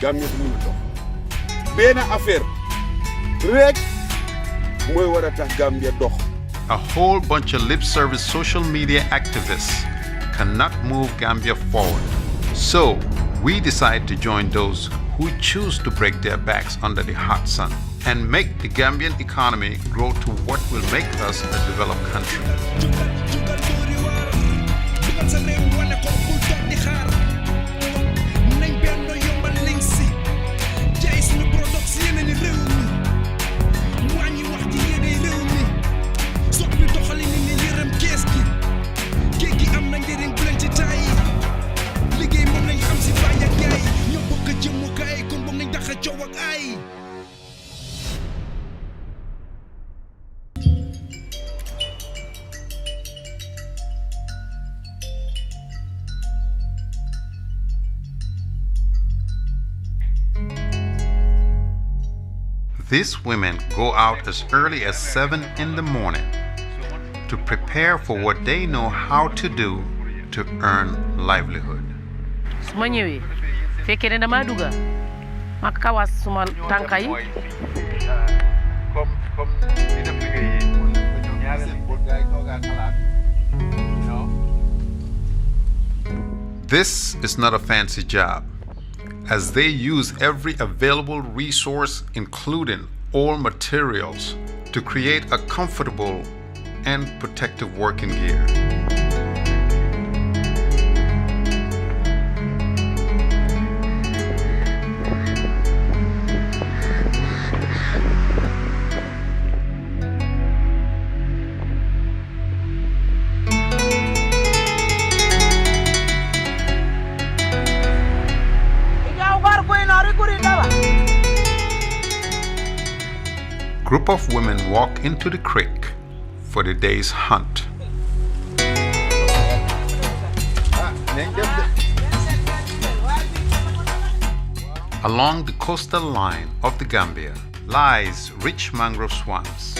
Gambia du mënu dox benn affaire rek mooy war a tax Gambia dox. A whole bunch of lip service social media activists cannot move Gambia forward. So we decide to join those who choose to break their backs under the hot sun and make the Gambian economy grow to what will make us a developed country. These women go out as early as 7 in the morning to prepare for what they know how to do to earn livelihood. Suma ñëwee fekkee ne dama dugga ma kawas suma tànka yi This is not a fancy job, as they use every available resource, including all materials, to create a comfortable and protective working gear. Group of women walk into the creek for the day's hunt. Along the coastal line of the Gambia lies rich mangrove swamps,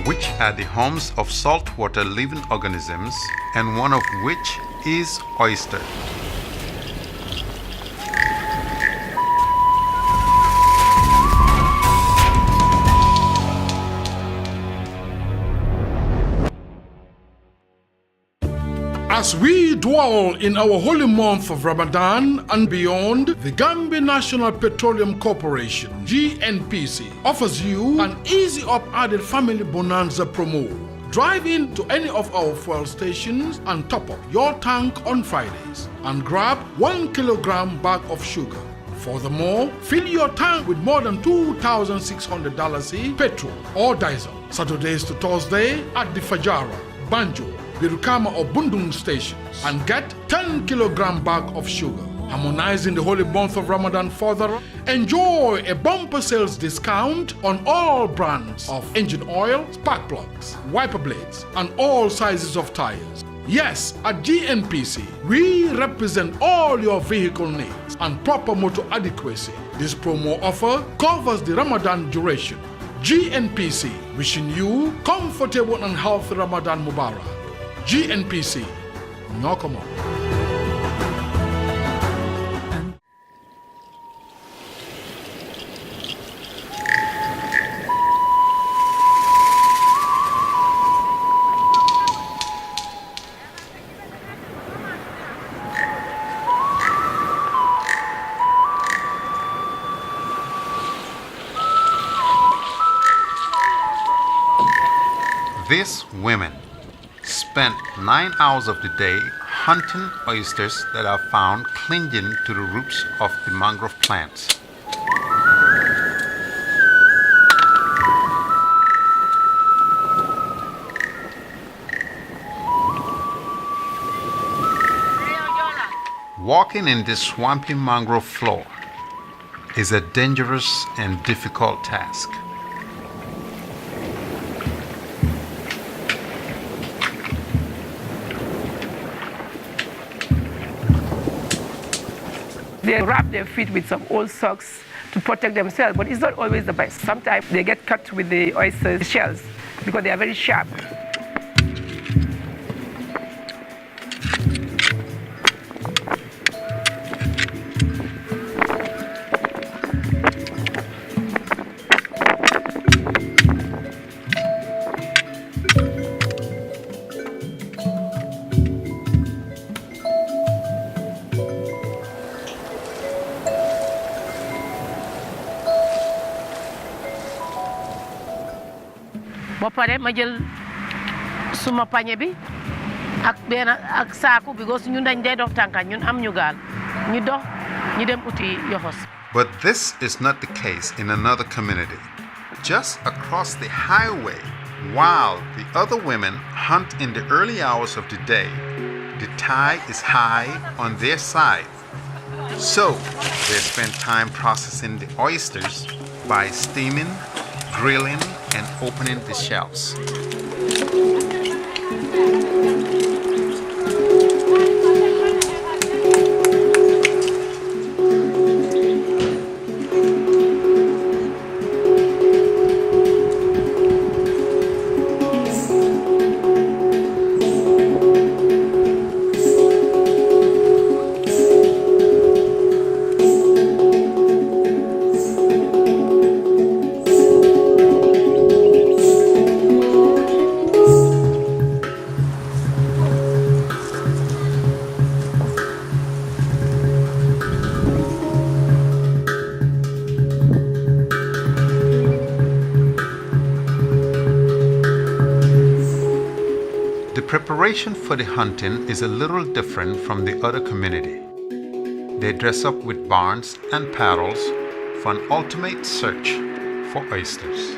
which are the homes of saltwater living organisms, and one of which is oyster. As we dwell in our holy month of Ramadan and beyond, the Gambia National Petroleum Corporation, GNPC, offers you an easy up added family bonanza promo. Drive in to any of our fuel stations and top up your tank on Fridays and grab 1 kilogram bag of sugar. Furthermore, fill your tank with more than $2,600 petrol or diesel. Saturdays to Thursday at the Fajara, Banjo, Birukama or Bundung stations and get 10 kilogram bag of sugar. Harmonizing the holy month of Ramadan further, enjoy a bumper sales discount on all brands of engine oil, spark plugs, wiper blades, and all sizes of tires. Yes, at GNPC, we represent all your vehicle needs and proper motor adequacy. This promo offer covers the Ramadan duration. GNPC, wishing you comfortable and healthy Ramadan Mubarak. GNPC, Nyokomo. These women spent 9 hours of the day hunting oysters that are found clinging to the roots of the mangrove plants. Walking in this swampy mangrove floor is a dangerous and difficult task. They wrap their feet with some old socks to protect themselves, but it's not always the best. Sometimes they get cut with the oyster shells because they are very sharp. ba pare ma jël suma pañe bi ak saaku because ñun dañ dee dox tànka ñun am ñu gaal ñu dox ñu dem uti yoxos. But this is not the case in another community. Just across the highway, while the other women hunt in the early hours of the day, the tide is high on their side. So they spend time processing the oysters by steaming, grilling, and opening the shells. The preparation for the hunting is a little different from the other community. They dress up with barns and paddles for an ultimate search for oysters.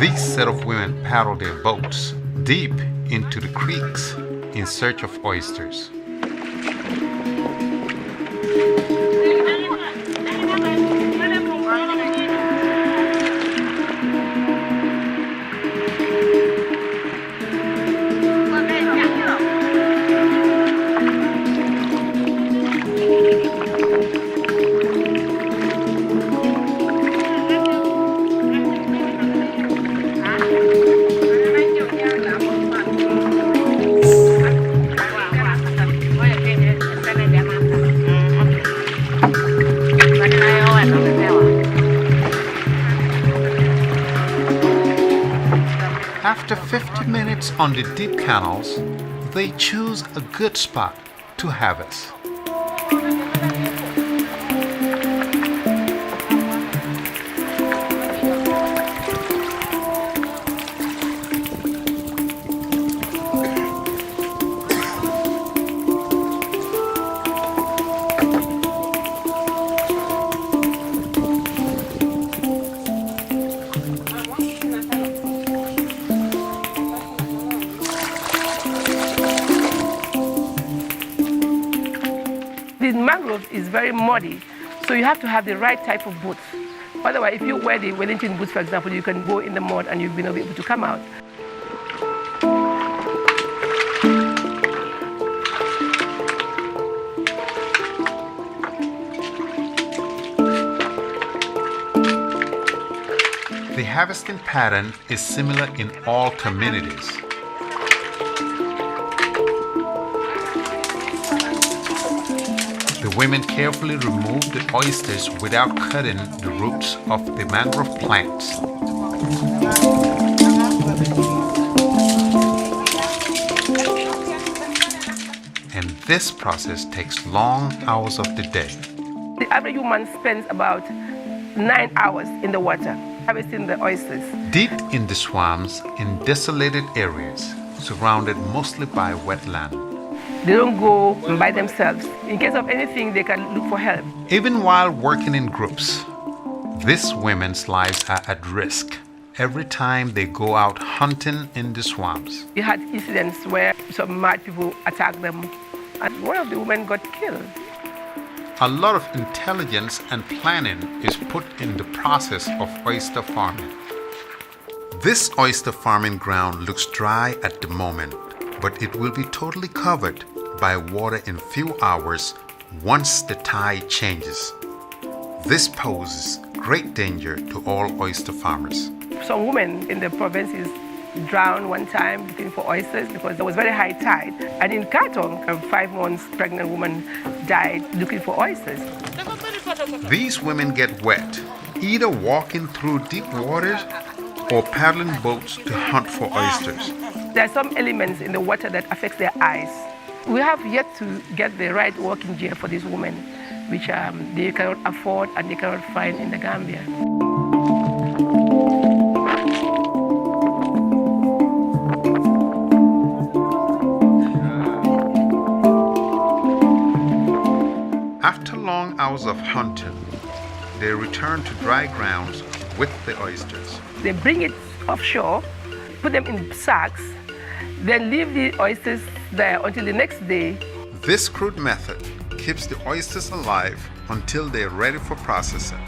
These set of women paddle their boats deep into the creeks in search of oysters. After 50 minutes on the deep canals, they choose a good spot to harvest. The mangrove is very muddy, so you have to have the right type of boots. Otherwise, if you wear the Wellington boots, for example, you can go in the mud and you'll be not able to come out. The harvesting pattern is similar in all communities. The women carefully remove the oysters without cutting the roots of the mangrove plants. And this process takes long hours of the day. The average woman spends about 9 hours in the water harvesting the oysters. Deep in the swamps, in desolated areas, surrounded mostly by wetland. They don't go by themselves. In case of anything, they can look for help. Even while working in groups, these women's lives are at risk every time they go out hunting in the swamps. We had incidents where some mad people attacked them, and one of the women got killed. A lot of intelligence and planning is put in the process of oyster farming. This oyster farming ground looks dry at the moment, but it will be totally covered by water in few hours once the tide changes. This poses great danger to all oyster farmers. Some women in the provinces drowned one time looking for oysters because there was very high tide. And in Katong, a 5 months pregnant woman died looking for oysters. These women get wet, either walking through deep waters or paddling boats to hunt for oysters. There are some elements in the water that affect their eyes. We have yet to get the right working gear for these women, which they cannot afford and they cannot find in the Gambia. After long hours of hunting, they return to dry grounds with the oysters. They bring it offshore, put them in sacks, then leave the oysters there until the next day. This crude method keeps the oysters alive until they're ready for processing.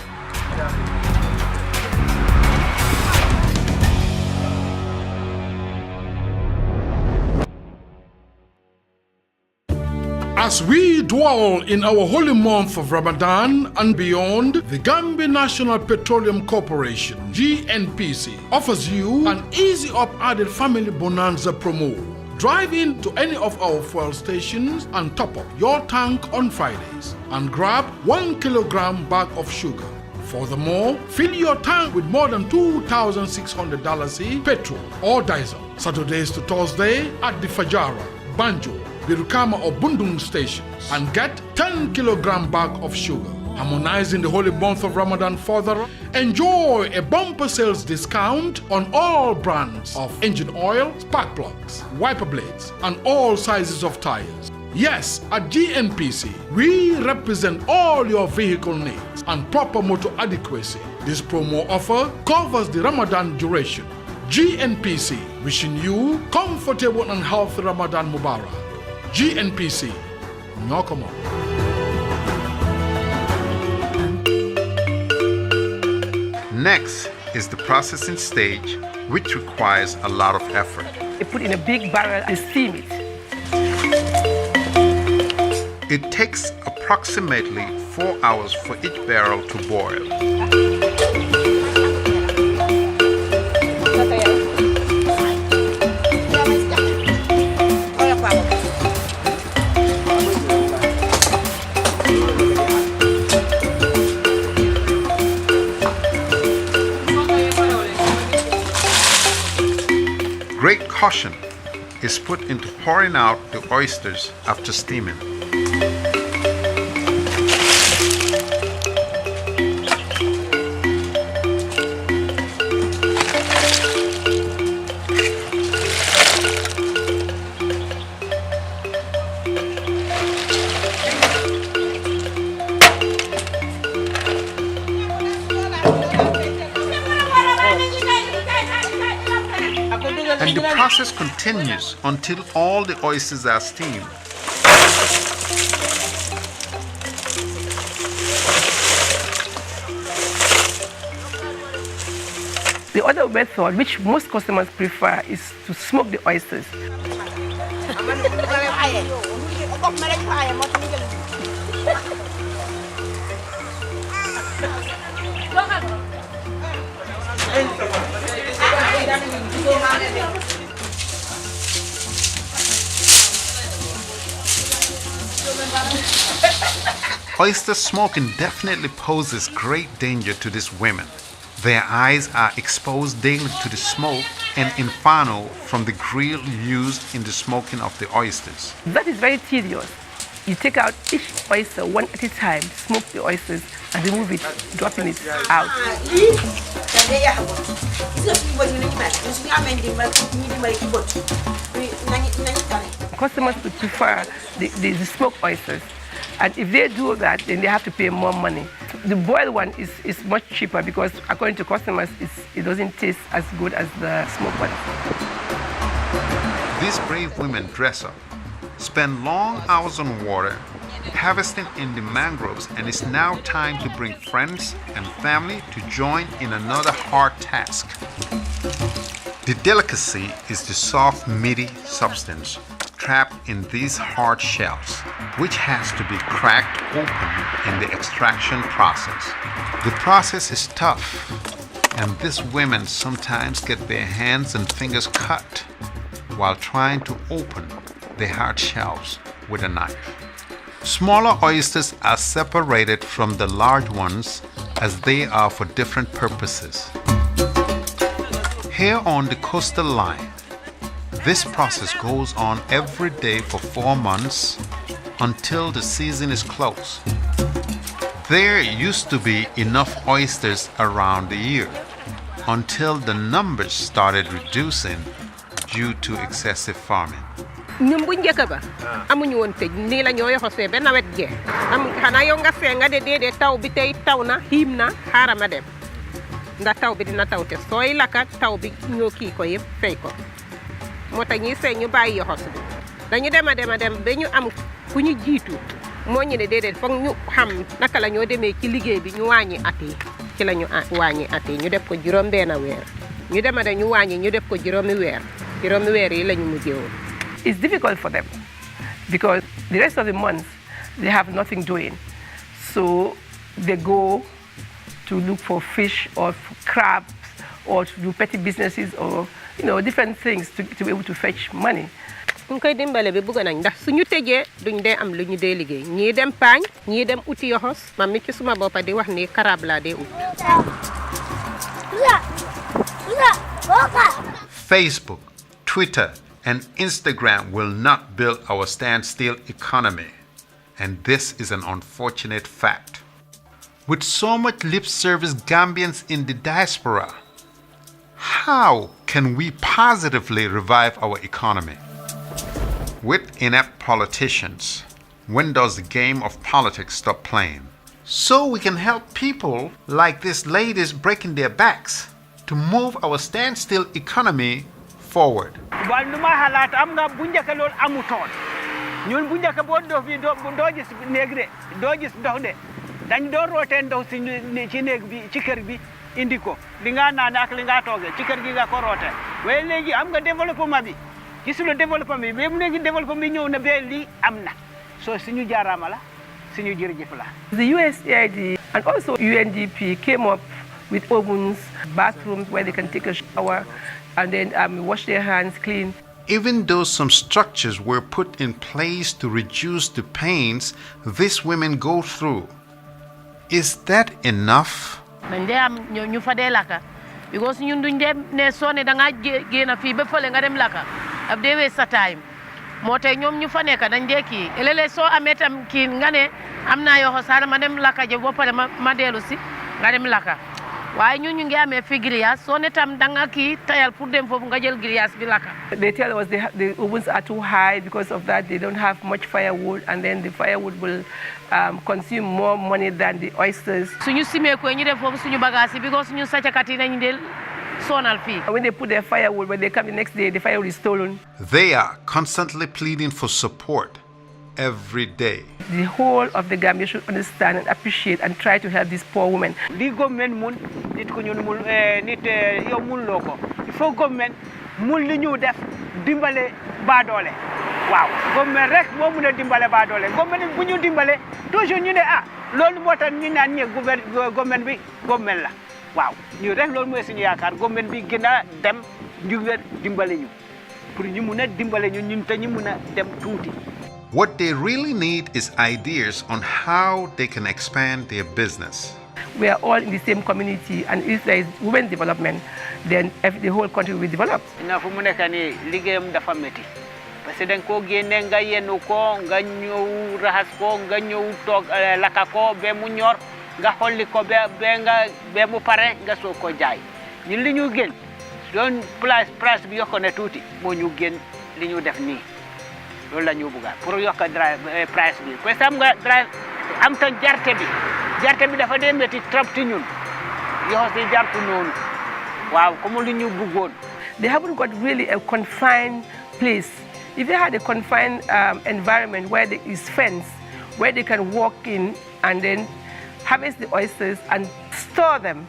As we dwell in our holy month of Ramadan and beyond, the Gambia National Petroleum Corporation, GNPC, offers you an easy up added family bonanza promo. Drive in to any of our fuel stations and top up your tank on Fridays and grab 1 kilogram bag of sugar. Furthermore, fill your tank with more than $2,600 petrol or diesel. Saturdays to Thursday at the Fajara, Banjo, Birukama or Bundung stations and get 10 kilogram bag of sugar. Harmonizing the holy month of Ramadan further, enjoy a bumper sales discount on all brands of engine oil, spark plugs, wiper blades, and all sizes of tires. Yes, at GNPC, we represent all your vehicle needs and proper motor adequacy. This promo offer covers the Ramadan duration. GNPC, wishing you comfortable and healthy Ramadan Mubarak. GNPC, Nyokomo. Next is the processing stage, which requires a lot of effort. They put in a big barrel and steam it. It takes approximately 4 hours for each barrel to boil. Great caution is put into pouring out the oysters after steaming. And the process continues until all the oysters are steamed. The other method, which most customers prefer, is to smoke the oysters. Oyster smoking definitely poses great danger to these women. Their eyes are exposed daily to the smoke and inferno from the grill used in the smoking of the oysters. That is very tedious. You take out each oyster one at a time, smoke the oysters, and remove it, dropping it out. Customers would prefer the smoked oysters, and if they do that, then they have to pay more money. The boiled one is much cheaper because according to customers, it doesn't taste as good as the smoked one. These brave women dress up, spend long hours on water, harvesting in the mangroves, and it's now time to bring friends and family to join in another hard task. The delicacy is the soft, meaty substance trapped in these hard shells, which has to be cracked open in the extraction process. The process is tough, and these women sometimes get their hands and fingers cut while trying to open the hard shells with a knife. Smaller oysters are separated from the large ones as they are for different purposes. Here on the coastal line, this process goes on every day for 4 months until the season is closed. There used to be enough oysters around the year until the numbers started reducing due to excessive farming. ñun bu njëkk ba amuñu woon tëj nii la ñoo yoxosee ba nawet jee am xanaa yow nga fee nga de déedee taw bi tey taw na xiim na xaaral ma dem ndax taw bi dina taw te sooy lakka taw bi ñoo kii ko yëpp fay ko moo tax ñuy sey ñu bàyyi yoxos bi dañu dem ba ñu am fu ñu jiitu moo ñu ne déedéet foog ñu xam naka la ñoo demee ci liggéey bi ñu wàññi at yi ci la ñu wàññi at yi ñu def ko juróom benn weer ñu dem ñu wàññi ñu def ko juróomi weer yi la ñu mujjee woon. It's difficult for them because the rest of the months they have nothing doing. So they go to look for fish or for crabs or to do petty businesses or different things to be able to fetch money. ñu koy dimbale bi bëgg nañ ndax suñu tëjee duñ dee am lu ñu dee liggéey ñii dem paañ ñii dem uti yoxos man mi ci suma boppa di wax ni karab laa dee ut. Facebook, Twitter, and Instagram will not build our standstill economy, and this is an unfortunate fact. With so much lip service Gambians in the diaspora, how can we positively revive our economy? With inept politicians, when does the game of politics stop playing? So we can help people like these ladies breaking their backs to move our standstill economy forward. Wanduma halat am nga bu njëkk lool amutoon ñun bu njëkk boo dof bi doo gis néeg de doo gis ndox de dañ doon rootee ndox ci néeg bi ci kër bi indi ko li nga naan ak li nga toogee ci kër gi nga ko rootee waaye léegi am nga développement bi gisuloo développement bi même léegi développement bi ñëw na ba lii am na soo suñu jaaraama la suñu jërëjëf la. The USAID and also UNDP came up with ovens, bathrooms where they can take a shower and then wash their hands clean. Even though some structures were put in place to reduce the pains these women go through, is that enough? ñu fa dee laka because ñun duñ dem ne sone da nga génn fii ba fële nga dem laka ab dee waste sa time moo tax ñoom ñu fa nekk dañ dee kii léeg-léeg soo amee tam kii nga ne am naa yoo xasaar ma dem laka je ba pare ma dellu si nga dem laka waaye ñun ñu ngi amee fi grillage soo ne tam da nga kii tayal pour dem foofu nga jël grillage bi laka. They tell us the ovens are too high because of that they don't have much firewood and then the firewood will consume more money than the oysters. suñu simee ko ñu def foofu suñu bagage yi because suñu sàcckat yi nañu del sonal fii. When they put their firewood, when they come the next day, the firewood is stolen. They are constantly pleading for support every day. The whole of the Gambia should understand and appreciate and try to help these poor women. Li government mun nit ko ñun mun nit yow mun loo ko il faut government mun li ñu def dimbale baadoole waaw government rek moo mun a dimbale baadoole government bu ñu dimbale toujours ñu ne loolu moo tax ñu naan ñe government bi government la waaw ñu rek loolu mooy suñu yaakaar government bi gën a dem ñu dimbale ñu pour ñu mun a dimbale ñun te ñu mun a dem tuuti. What they really need is ideas on how they can expand their business. We are all in the same community, and if there is women development, then the whole country will be developed. Na fu mu nekk nii liggéeyam dafa métti parce que dañ koo génne nga yennu ko nga ñëw raxas ko nga ñëw toog laka ko ba mu ñor nga xolli ko ba mu pare nga soog ko jaay ñun li ñu gën doon price bi yokk na tuuti moo ñu gën li ñu def nii. loolu la ñu bëgg pour yokk price bi parce que am nga am tan jarte bi gerte bi dafa dee métti trop ci ñun yoxos yi jartu noonu waaw comme li ñu bëggoon. They haven't got really a confined place. If they had a confined environment where there is fence, where they can walk in and then harvest the oysters and store them,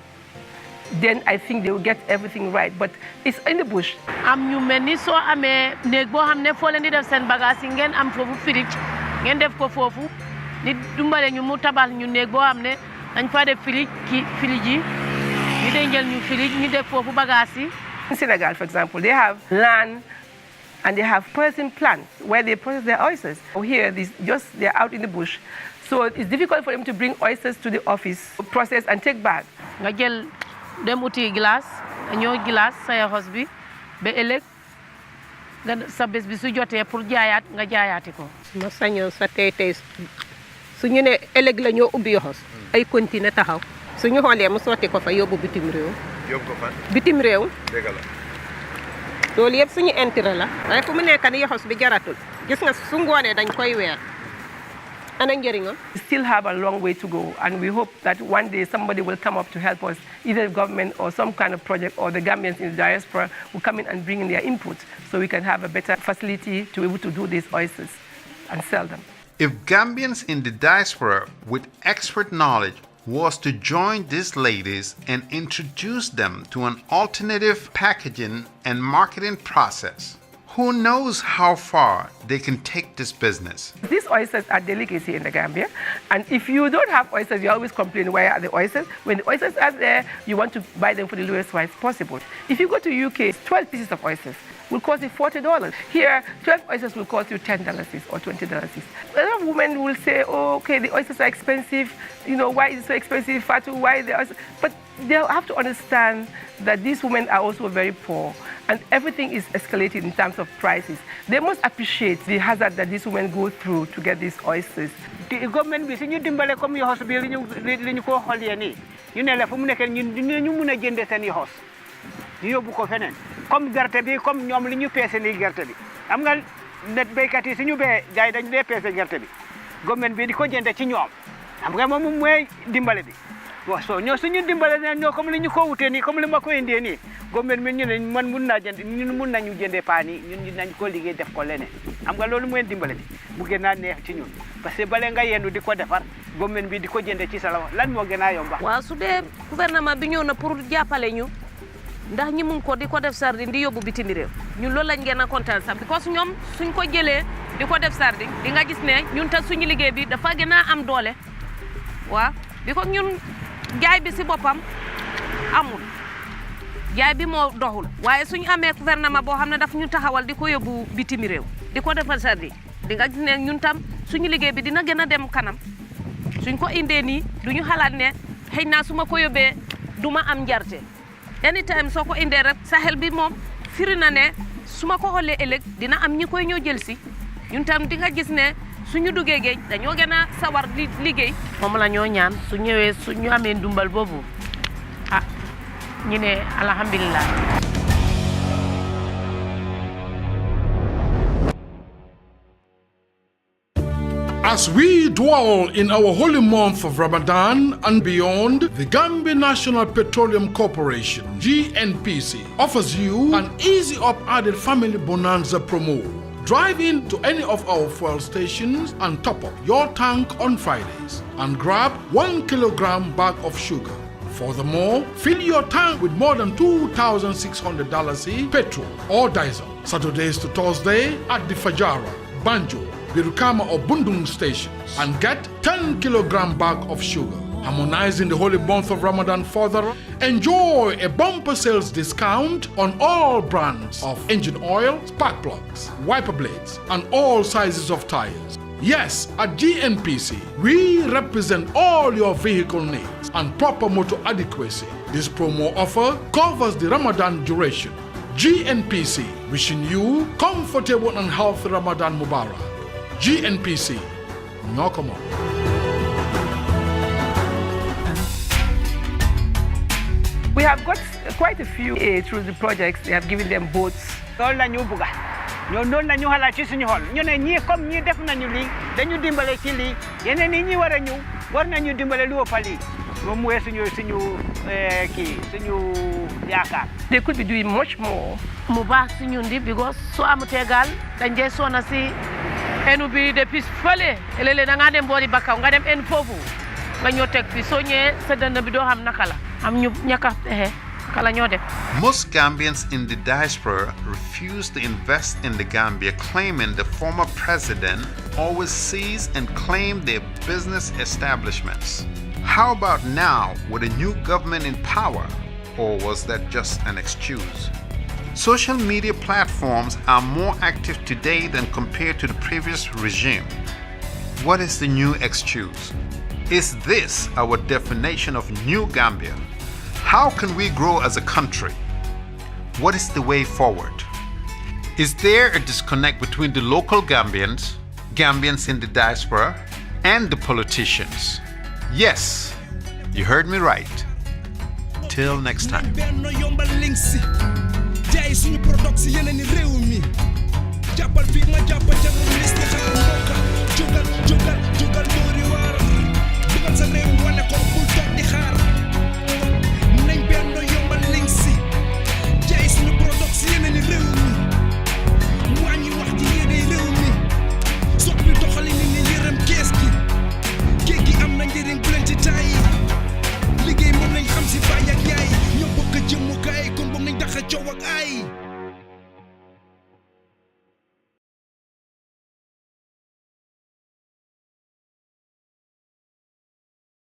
then I think they will get everything right. But it's in the bush. am ñu mel ni soo amee néeg boo xam ne foo leen di def seen bagage yi ngeen am foofu fridge ngeen def ko foofu ni dumbale ñu mu tabal ñu néeg boo xam ne dañ fa def fridge yi ñu denjal ñu fridge ñu def foofu bagage yi. In Senegal, for example, they have land and they have processing plants where they process their oysters. Here, they're out in the bush. So it's difficult for them to bring oysters to the office, process and take back. nga jël dem uti glace ñoo glace sa yoxos bi ba ëllëg nga sa bés bi su jotee pour jaayaat nga jaayaati ko. ma sañoon sa tey su ñu ne ëllëg la ñoo ubbi yoxos ay continuer taxaw suñu xoolee mu sotti ko fa yóbbu bitim réew. yóbbu ko fan. bitim réew. dëgg la. loolu yëpp suñu intérêt la. waaye fu mu nekk ni yoxos bi jaratul gis nga su ngoonee dañ koy weer ana njëriñam. We still have a long way to go, and we hope that one day somebody will come up to help us, either the government or some kind of project, or the Gambians in the diaspora will come in and bring in their input so we can have a better facility to be able to do these oysters and sell them. If Gambians in the diaspora with expert knowledge was to join these ladies and introduce them to an alternative packaging and marketing process, who knows how far they can take this business? These oysters are delicacy in the Gambia, and if you don't have oysters, you always complain, where are the oysters? When the oysters are there, you want to buy them for the lowest price possible. If you go to UK, 12 pieces of oysters will cost you $40. Here, 12 oysters will cost you $10 or $20. A lot of women will say, oh, okay, the oysters are expensive. You know, why is it so expensive, Fatu? Why is the oysters? But they have to understand that these women are also very poor, and everything is escalating in terms of prices. They must appreciate the hazard that these women go through to get these oysters. The government bi suñu dimbale comme yoxos bi li ñu ko xoolee nii ñu ne la fu mu nekk ñu mun a jënde seen yoxos ñu yóbbu ko feneen comme gerte bi comme ñoom li ñu peese nii gerte bi am nga net béykat yi suñu bee gars yi dañu dee peese gerte bi government bi di ko jënde ci ñoom xam nga moom mooy dimbale bi waaw so ñoo suñu dimbale ne ñoo comme li ñu ko wutee nii comme li ma ko indee nii government bi ñu ne man mun naa jënd ñun mun nañu jëndee paan yi ñun nañ ko liggéey def ko leneen xam nga loolu mooy dimbale bi mu gën a neex ci ñun parce que bale nga yendu di ko defar government bi di ko jëndee ci sa la lan moo gën a yomba. waaw su dee gouvernement bi ñëw na pour jàppale ñu ndax ñi mun ko di ko def sardine di yóbbu bitim réew ñun loolu lañ gën a kontaan sax parce que ñoom suñ ko jëlee di ko def sardine di nga gis ne ñun tam suñu liggéey bi dafa gën a am doole waaw bi ko ñun jaay bi si boppam amul jaay bi moo doxul waaye suñu amee gouvernement boo xam ne daf ñu taxawal di ko yóbbu bitim réew di ko defal sardine di nga gis ne ñun tam suñu liggéey bi dina gën a dem kanam suñ ko indee nii duñu xalaat ne xëy naa su ma ko yóbbee du ma am njarte anytime soo ko indee rek sa xel bi moom firi na ne su ma ko xoolee ëllëg dina am ñi koy ñoo jël si ñun tam di nga gis ne suñu duggee géej dañoo gën a sawar di liggéey. moom la ñoo ñaan su ñëwee su ñu amee ndumbal boobu ah ñu ne alhamdulilah. As we dwell in our holy month of Ramadan and beyond, the Gambia National Petroleum Corporation, GNPC, offers you an easy up added family bonanza promo. Drive in to any of our fuel stations and top up your tank on Fridays and grab 1 kilogram bag of sugar. Furthermore, fill your tank with more than $2,600 petrol or diesel. Saturdays to Thursday at the Fajara, Banjo, Birukama or Bundung stations and get 10 kilogram bag of sugar. Harmonizing the holy month of Ramadan further, enjoy a bumper sales discount on all brands of engine oil, spark plugs, wiper blades, and all sizes of tires. Yes, at GNPC, we represent all your vehicle needs and proper motor adequacy. This promo offer covers the Ramadan duration. GNPC, wishing you comfortable and healthy Ramadan Mubarak. GNPC, Nyokomo. We have got quite a few through the projects. They have given them boats. loolu la ñu bëgg ñoom noonu la ñu xalaat ci suñu xol ñu ne ñii comme ñii def nañu lii dañu dimbale ci lii yeneen yi ñi war a ñëw war nañu dimbale lu ëpp lii moom mooy suñu yaakaar. They could be doing much more. mu baax si ñun di because soo amutee gaal dañ dee sonna si enu bi depuis fële léeg-léeg da ngaa dem boori Bakkaw nga dem en foofu nga ñëw teg fi soo ñëwee sa dënn bi doo xam naka la am ñu ñàkk a pexe kala ñoo def. Most Gambians in the diaspora refuse to invest in the Gambia, claiming the former president always seized and claimed their business establishments. How about now with a new government in power? Or was that just an excuse? Social media platforms are more active today than compared to the previous regime. What is the new excuse? Is this our definition of New Gambia? How can we grow as a country? What is the way forward? Is there a disconnect between the local Gambians, Gambians in the diaspora, and the politicians? Yes, you heard me right. Till next time. jaay suñu product si yeneen i réew mi jàppal fii ma jàppal ca nga ministre xaar mbokka jógal jógal jógal dóori waar